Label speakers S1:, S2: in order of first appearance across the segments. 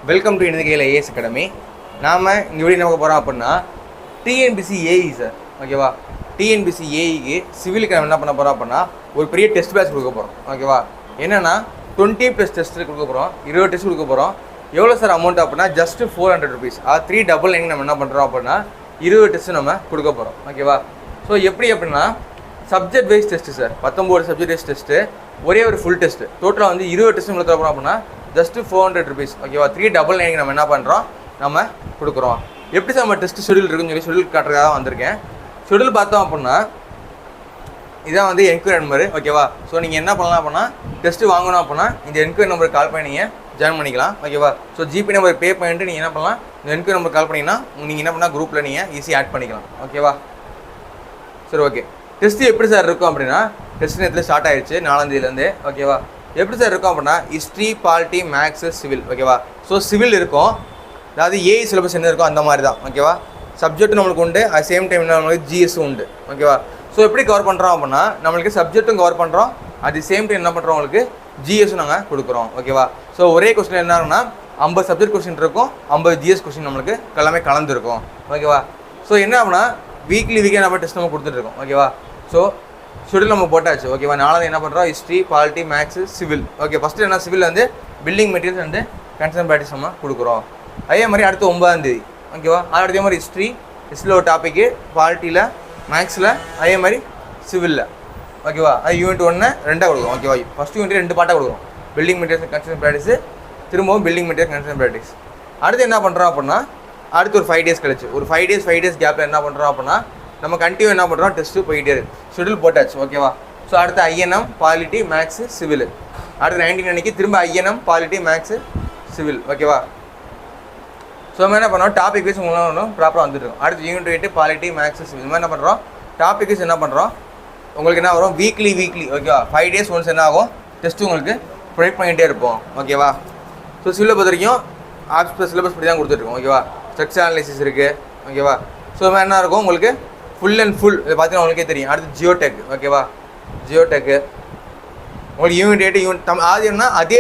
S1: Welcome to இந்திய IAS academy. நாம் இங்கே எப்படி நம்ம போகிறோம் அப்படின்னா டிஎன்பிசி ஏஇ சார், ஓகேவா? டிஎன்பிசி ஏஇக்கு சிவிலுக்கு நம்ம என்ன பண்ண போகிறோம் அப்படின்னா ஒரு பெரிய டெஸ்ட் பேட்ச் கொடுக்க போகிறோம், ஓகேவா? என்னென்னா 20+ டெஸ்ட்டு கொடுக்க போகிறோம், 20 டெஸ்ட் கொடுக்க போகிறோம். எவ்வளோ சார் அமௌண்ட் அப்படின்னா ஜஸ்ட்டு 400 ருபீஸ். 399 நம்ம என்ன பண்ணுறோம் அப்படின்னா 20 டெஸ்ட்டு நம்ம கொடுக்க போகிறோம், ஓகேவா? ஸோ எப்படி அப்படின்னா subject wise test sir, 19 subject wise test, ஒரே ஒரு ஃபுல் டெஸ்ட்டு, டோட்டலாக வந்து 20 டெஸ்ட்டு உங்களுக்கு தரப்போம் அப்படின்னா ஜஸ்ட்டு 400 ருபீஸ், ஓகேவா? 399 நம்ம என்ன பண்ணுறோம், நம்ம கொடுக்குறோம். எப்படி சார் நம்ம டெஸ்ட் ஷெடியூல் இருக்குன்னு சொல்லி ஷெடியூல் காட்டுறதாக தான் வந்திருக்கேன். ஷெடியூல் பார்த்தோம் அப்படின்னா இதான் வந்து என்கொயரி நம்பரு, ஓகேவா? ஸோ நீங்கள் என்ன பண்ணலாம் அப்படின்னா டெஸ்ட்டு வாங்கணும் அப்படின்னா இந்த என்கொயரி நம்பருக்கு கால் பண்ணி நீங்கள் ஜாயின் பண்ணிக்கலாம், ஓகேவா? ஸோ ஜிபே நம்பர் பே பண்ணிட்டு நீங்கள் என்ன பண்ணலாம், இந்த என்கொயரி நம்பர் கால் பண்ணிங்கன்னா நீங்கள் என்ன பண்ணால் குரூப்பில் நீங்கள் ஈஸியாக ஆட் பண்ணிக்கலாம், ஓகேவா? சரி, ஓகே. டெஸ்ட்டு எப்படி சார் இருக்கும் அப்படின்னா டெஸ்ட் நேரத்தில் ஸ்டார்ட் ஆகிடுச்சு 4ஆம் தேதியிலேருந்து, ஓகேவா? எப்படி சார் இருக்கும் அப்படின்னா ஹிஸ்ட்ரி, பாலிட்டி, மேக்ஸு, சிவில், ஓகேவா? ஸோ சிவில் இருக்கும், அதாவது ஏஇ சிலபஸ் என்ன இருக்கும் அந்த மாதிரி தான், ஓகேவா? சப்ஜெக்ட் நம்மளுக்கு உண்டு, அட் சேம் டைம் நம்மளுக்கு ஜிஎஸும் உண்டு, ஓகேவா? ஸோ எப்படி கவர் பண்ணுறோம் அப்படின்னா நம்மளுக்கு சப்ஜெக்ட்டும் கவர் பண்ணுறோம், அட் தி சேம் டைம் என்ன பண்ணுறோம் உங்களுக்கு ஜிஎஸும் நாங்கள் கொடுக்குறோம், ஓகேவா? ஸோ ஒரே கொஸ்டின் என்ன ஆகுனா 50 சப்ஜெக்ட் கொஸ்டின் இருக்கும், 50 ஜிஎஸ் கொஸ்டின் நம்மளுக்கு எல்லாமே கலந்துருக்கும், ஓகேவா? ஸோ என்ன அப்படின்னா வீக்லி நம்ம டெஸ்ட் நம்ம கொடுத்துட்ருக்கோம், ஓகேவா? ஸோ ஷெடியூல் நம்ம போட்டாச்சு, ஓகேவா? 4ஆவது என்ன பண்ணுறோம், history, polity, maths, civil, okay. First என்ன சிவில் வந்து பில்டிங் மெட்டீரியல்ஸ் வந்து கன்சர்ன் ப்ராக்டிஸ் நம்ம கொடுக்குறோம். அதே மாதிரி அடுத்து 9ஆம் தேதி, ஓகேவா? அதே மாதிரி ஹிஸ்ட்ரியில் ஒரு டாப்பிக்கு, பாலிட்டியில், மேக்ஸில், அதே மாதிரி சிவிலில், ஓகேவா? அது யூனிட் 1 2 கொடுக்கும், ஓகேவா? ஃபஸ்ட் யூனிட் 2 பார்ட்டாக கொடுக்கும், பில்டிங் மெட்டீரியல்ஸ் கன்சர்ன் ப்ராக்டிஸ், திரும்பவும் பில்டிங் மெட்டீரியல் கன்சர்ன் ப்ராக்டிஸ். அடுத்து என்ன பண்ணுறோம் அப்படின்னா அடுத்து ஒரு 5 டேஸ் கழிச்சு ஒரு 5 டேஸ் கேப்பில் என்ன பண்ணுறோம் அப்படின்னா நம்ம கண்டினியூ என்ன பண்ணுறோம் டெஸ்ட்டு போயிட்டே இருக்கு. ஷெடியூல் போட்டாச்சு, ஓகேவா? ஸோ அடுத்து ஐஎன்எம், பாலிட்டி, மேக்ஸு, சிவில். அடுத்து 19 அன்றைக்கி திரும்ப ஐஎன்எம், பாலிட்டி, மேக்ஸு, சிவில், ஓகேவா? ஸோ நம்ம என்ன பண்ணுறோம் டாபிக் வைஸ் உங்களுக்கு ப்ராப்பராக வந்துட்டுருக்கோம். அடுத்து யூனிட் 8 பாலிட்டி, மேக்ஸு, சிவில். இந்த மாதிரி என்ன பண்ணுறோம் டாபிக் வைஸ் என்ன பண்ணுறோம் உங்களுக்கு என்ன வரும் வீக்லி, ஓகேவா? 5 டேஸ் ஒன்ஸ் என்ன ஆகும் டெஸ்ட்டு உங்களுக்கு ப்ரொவைட் பண்ணிகிட்டே இருப்போம், ஓகேவா? ஸோ சிவிலை பொறுத்த வரைக்கும் ஆப்ஸ் சிலபஸ் படி தான் கொடுத்துருக்கோம், ஓகேவா? ஸ்ட்ரக்சர் அனாலிசிஸ் இருக்குது, ஓகேவா? ஸோ இது மாதிரி என்ன இருக்கும் உங்களுக்கு ஃபுல் அண்ட் ஃபுல் இது பார்த்தீங்கன்னா உங்களுக்கே தெரியும். அடுத்து ஜியோடெக், ஓகேவா? ஜியோடெக்கு உங்களுக்கு யூனிட் 8 ஆகுதுன்னா அதே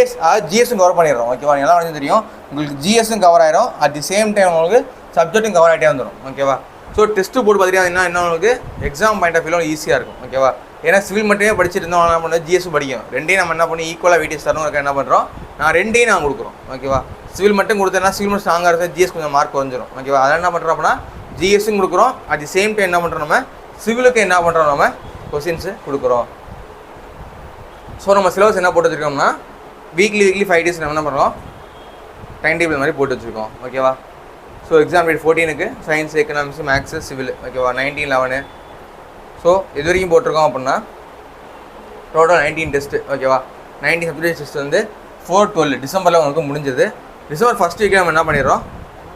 S1: ஜிஎஸும் கவர் பண்ணிடுறோம், ஓகேவா? எல்லாம் வந்து தெரியும் உங்களுக்கு ஜிஎஸும் கவர் ஆகிடும், அட் தி சேம் டைம் உங்களுக்கு சப்ஜெக்ட்டும் கவர் ஆகிட்டே வந்துடும், ஓகேவா? ஸோ டெஸ்ட்டு போட்டு பார்த்தீங்கன்னா என்ன உங்களுக்கு எக்ஸாம் பாயிண்ட் ஆஃப் வியூவில் ஈஸியாக இருக்கும், ஓகேவா? ஏன்னா சிவில் மட்டுமே படிச்சுட்டு இருந்தோம் என்ன பண்ணுறது ஜிஎஸும் படிக்கும், ரெண்டையும் நம்ம என்ன பண்ணி ஈக்குவலாக வெயிட்டேஜ் தரணும் என்ன பண்ணுறோம் நான் ரெண்டையும் நான் கொடுக்குறோம், ஓகேவா? சிவில் மட்டும் கொடுத்தேன்னா சிவில் மட்டும் ஸ்ட்ராங்காக இருந்தால் ஜிஎஸ் கொஞ்சம் மார்க் வந்துடும், ஓகேவா? அதனால் என்ன பண்ணுறோம் அப்படின்னா ஜிஎஸும் கொடுக்குறோம், அட் தி சேம் டைம் என்ன பண்ணுறோம் நம்ம சிவிலுக்கு என்ன பண்ணுறோம் நம்ம கொஸ்டின்ஸு கொடுக்குறோம். ஸோ நம்ம சிலபஸ் என்ன போட்டு வச்சுருக்கோம்னா வீக்லி 5 டேஸ் நம்ம என்ன பண்ணுறோம் டைம் டேபிள் மாதிரி போட்டு வச்சுருக்கோம், ஓகேவா? ஸோ எக்ஸாம் டேட் 14க்கு சயின்ஸ், எக்கனாமிக்ஸ், மேக்ஸு, சிவில், ஓகேவா? 19, 11. ஸோ இது வரைக்கும் போட்டிருக்கோம் அப்படின்னா டோட்டல் 19 டெஸ்ட்டு, ஓகேவா? 19 சப்ஜெக்ட் டெஸ்ட் வந்து 4/12 டிசம்பரில் உங்களுக்கு முடிஞ்சது. டிசம்பர் ஃபஸ்ட் வீக்கில் நம்ம என்ன பண்ணிடுறோம்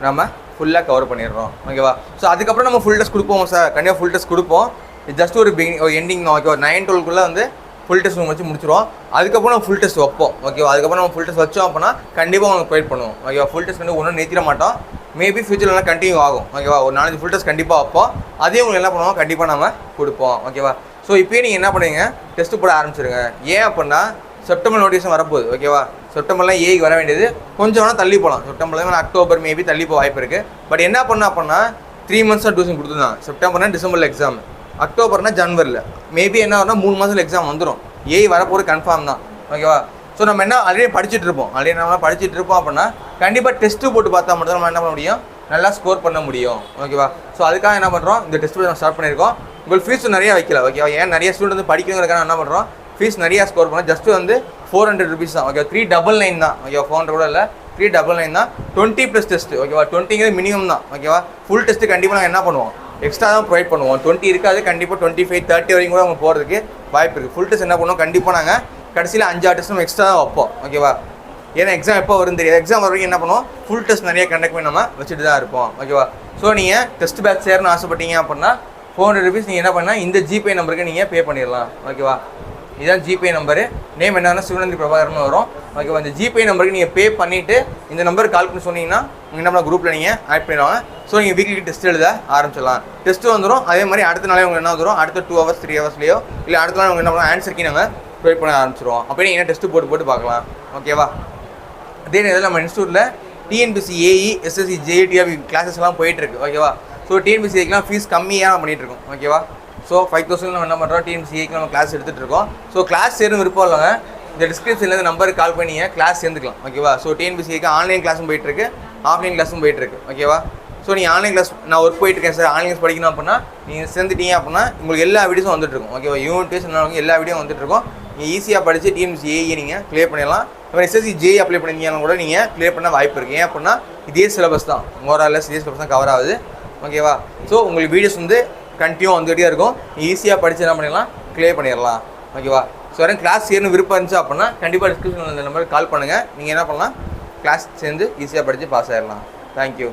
S1: நம்ம ஃபுல்லாக கவர் பண்ணிடுறோம், ஓகேவா? ஸோ அதுக்கப்புறம் நம்ம ஃபுல் டெஸ்ட் கொடுப்போம் சார், கண்டிப்பாக ஃபுல் டெஸ்ட் கொடுப்போம். இது ஜஸ்ட் ஒரு எண்டிங் தான், ஓகேவா? 9-12 வந்து ஃபுல் டெஸ்ட் வச்சு முடிச்சிடுவோம். அதுக்கப்புறம் நம்ம ஃபுல் டெஸ்ட் வைப்போம், ஓகேவா? அதுக்கப்புறம் நம்ம ஃபுல் டெஸ்ட் வச்சோம் அப்படின்னா கண்டிப்பாக உங்களுக்கு ப்ரொவைட் பண்ணுவோம், ஓகேவா? ஃபுல் டெஸ்ட் வந்து ஒன்றும் நிறுத்திட மாட்டோம், மேபி ஃபியூச்சரில் கண்டினியூ ஆகும், ஓகேவா? ஒரு 4 ஃபுல் டெஸ்ட் கண்டிப்பாக வைப்போம், அதே உங்களுக்கு என்ன பண்ணுவோம் கண்டிப்பாக நம்ம கொடுப்போம், ஓகேவா? ஸோ இப்போயே நீங்கள் என்ன பண்ணுவீங்க டெஸ்ட்டு போட ஆரம்பிச்சிருங்க. ஏன் அப்படின்னா செப்டம்பர் நோட்டிஃபிகேஷன் வரப்போகுது, ஓகேவா? செப்டம்பர்லாம் ஏக்கு வர வேண்டியது கொஞ்சம் வேணால் தள்ளி போகலாம், செப்டம்பர்லேருந்து அக்டோபர் மேபி தள்ளி போக வாய்ப்பு இருக்குது. பட் என்ன பண்ணால் அப்படின்னா 3 மந்த்ஸாக டியூஷன் கொடுத்துருந்தாங்க. செப்டம்பர்னா டிசம்பரில் எக்ஸாம், அக்டோபர்னா ஜனவரியில், மேபி என்ன ஆகுனா 3 மாதத்தில் எக்ஸாம் வந்துடும். ஏஐ வரப்போகிறது கன்ஃபார்ம் தான், ஓகேவா? ஸோ நம்ம என்ன ஆல்ரெடி படிச்சுட்டு இருப்போம் அப்படின்னா கண்டிப்பாக டெஸ்ட்டு போட்டு பார்த்தா மட்டும் நம்ம என்ன பண்ண முடியும் நல்லா ஸ்கோர் பண்ண முடியும், ஓகேவா? ஸோ அதுக்காக என்ன பண்ணுறோம் இந்த டெஸ்ட் நம்ம ஸ்டார்ட் பண்ணியிருக்கோம். உங்களுக்கு ஃபீஸ் நிறைய வைக்கல, ஓகேவா? ஏன் நிறைய ஸ்டூடெண்ட் வந்து படிக்கிறதுக்காக என்ன பண்ணுறோம் ஃபீஸ் நிறையா ஸ்கோர் பண்ணோம். ஜஸ்ட்டு வந்து 400 ருபீஸ் தான், ஓகேவா? 399 தான், ஓகேவா? 400 கூட இல்லை, 399 தான். 20+ டெஸ்ட்டு, ஓகேவா? 20ங்கிறது மினிமம் தான், ஓகேவா? ஃபுல் டெஸ்ட்டு கண்டிப்பாக நாங்கள் என்ன பண்ணுவோம் எக்ஸ்ட்ரா தான் ப்ரொவைட் பண்ணுவோம். 20 இருக்காது, கண்டிப்பாக 25, 30 வரைக்கும் கூட அவங்க போகிறதுக்கு வாய்ப்பு இருக்குது. ஃபுல் டெஸ்ட் என்ன பண்ணுவோம் கண்டிப்பாக நாங்கள் கடைசியில் 5-6 டெஸ்ட் நம்ம எக்ஸ்ட்ரா தான் வைப்போம், ஓகேவா? ஏன்னா எக்ஸாம் எப்போ வரும் தெரியாது, எக்ஸாம் வரைக்கும் என்ன பண்ணுவோம் ஃபுல் டெஸ்ட் நிறைய கண்டக்ட் பண்ணி நம்ம வச்சுட்டு தான் இருப்போம், ஓகேவா? ஸோ நீங்கள் டெஸ்ட் பேட்ச் சேரணும்னு ஆசைப்பட்டீங்க அப்படின்னா 400 ருபீஸ் நீங்கள் என்ன பண்ணால் இந்த ஜிபே நம்பருக்கு நீங்கள் பே பண்ணிடலாம், ஓகேவா? இதுதான் ஜிபே நம்பரு. நேம் என்னன்னா சிவனந்தி பிரபாகர்னு வரும், ஓகேவா? இந்த ஜிபே நம்பருக்கு நீங்கள் பே பண்ணிவிட்டு இந்த நம்பருக்கு கால் பண்ணி சொன்னீங்கன்னா உங்கள் நம்ம குரூப்பில் நீங்கள் ஆட் பண்ணிடுவாங்க. ஸோ நீங்கள் வீக்லி டெஸ்ட் எழுத ஆரம்பிச்சிடலாம். டெஸ்ட்டு வந்துடும், அதே மாதிரி அடுத்த நாளே உங்களுக்கு என்ன வந்துடும் அடுத்த 2 ஹவர்ஸ் 3 ஹவர்ஸ்லையோ இல்லை அடுத்த நாள் உங்களுக்கு என்ன பண்ணலாம் ஆன்சர் கீ நாங்கள் ப்ரொவைட் பண்ண ஆரம்பிச்சிடுவோம். அப்படியே நீங்கள் டெஸ்ட்டு போட்டு பார்க்கலாம், ஓகேவா? அதே நேரத்தில் நம்ம இன்ஸ்டியூட்டில் டிஎன்பிசி ஏஇ எஸ்எஸ்சி ஜேடிஆர் கிளாஸஸ்லாம் போயிட்டுருக்கு ஓகேவா. ஸோ டிஎன்பிசிக்கு ஃபீஸ் கம்மியாக பண்ணிகிட்ருக்கோம் ஓகேவா. ஸோ 5000 நம்ம என்ன பண்ணுறோம், டிஎன்பிசிக்கு நம்ம கிளாஸ் எடுத்துகிட்டு இருக்கோம். ஸோ கிளாஸ் சேரும் விருப்பம் இல்லைங்க, இந்த டிஸ்கிரிப்ஷனில் நம்பருக்கு கால் பண்ணி கிளாஸ் சேர்ந்துக்கலாம் ஓகேவா. ஸோ டிஎன்பிசிக்கு ஆன்லைன் கிளாஸும் போயிட்டுருக்கு, ஆஃப்லைன் கிளாஸும் போயிட்டுருக்கு ஓகேவா. ஸோ நீங்கள் ஆன்லைன் கிளாஸ் நான் ஒர்க் போயிட்டுருக்கேன் சார், ஆன்லைன் கிளாஸ் படிக்கணும் அப்படின்னா நீங்கள் சேர்ந்துட்டீங்க அப்படின்னா உங்களுக்கு எல்லா வீடியோஸும் வந்துட்டுருக்கும் ஓகேவா. யூனிட் டெஸ்ட் எல்லா வீடியோ வந்துட்டுருக்கும். நீங்கள் ஈஸியாக படித்து டிஎன்பிசி ஏஇ நீங்கள் கிளியர் பண்ணிடலாம். அப்புறம் எஸ்எஸ்சி ஜே அப்ளை பண்ணிங்கன்னு கூட நீங்கள் கிளியர் பண்ண வாய்ப்பு இருக்குது. ஏன் அப்படின்னா இதே சிலபஸ் தான், மோரலஸ் இதே சிலபஸ் தான் கவர் ஆகுது ஓகேவா. ஸோ உங்களுக்கு வீடியோஸ் கண்டினியூ வந்துகிட்டே இருக்கும். ஈஸியாக படித்து என்ன பண்ணிடலாம், கிளியர் பண்ணிடலாம் ஓகேவா. ஸோ வரைக்கும் கிளாஸ் சேரணும் விருப்பம் இருந்துச்சு அப்படின்னா கண்டிப்பாக டிஸ்கிரிப்ஷனில் இந்த நம்பருக்கு கால் பண்ணுங்கள். நீங்கள் என்ன பண்ணலாம், கிளாஸ் சேர்ந்து ஈஸியாக படித்து பாஸ் ஆகிடலாம். தேங்க்யூ.